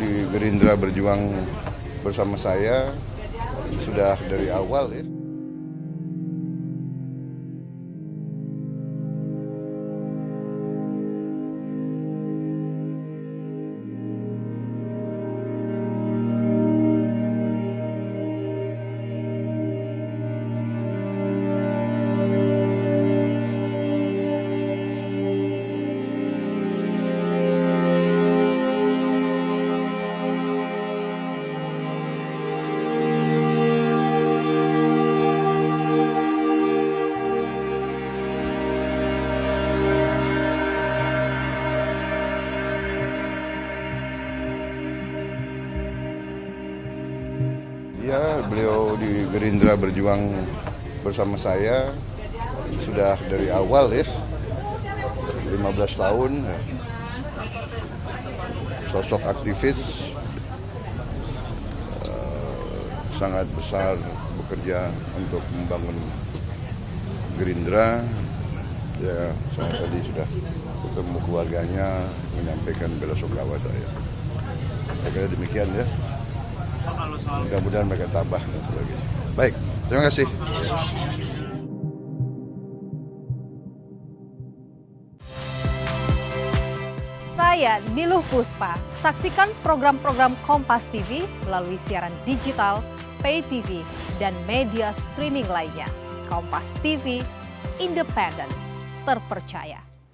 di Gerindra berjuang bersama saya sudah dari awal ya. Ya, beliau di Gerindra berjuang bersama saya sudah dari awal ya, 15 tahun, sosok aktivis, sangat besar bekerja untuk membangun Gerindra. Ya, saya tadi sudah ketemu keluarganya, menyampaikan bela sungkawa saya. Saya kira demikian ya. Mudah-mudahan mereka tabah dan sebagainya. Baik, terima kasih. Saya Niluh Puspa. Saksikan program-program Kompas TV melalui siaran digital, pay TV, dan media streaming lainnya. Kompas TV, independen, terpercaya.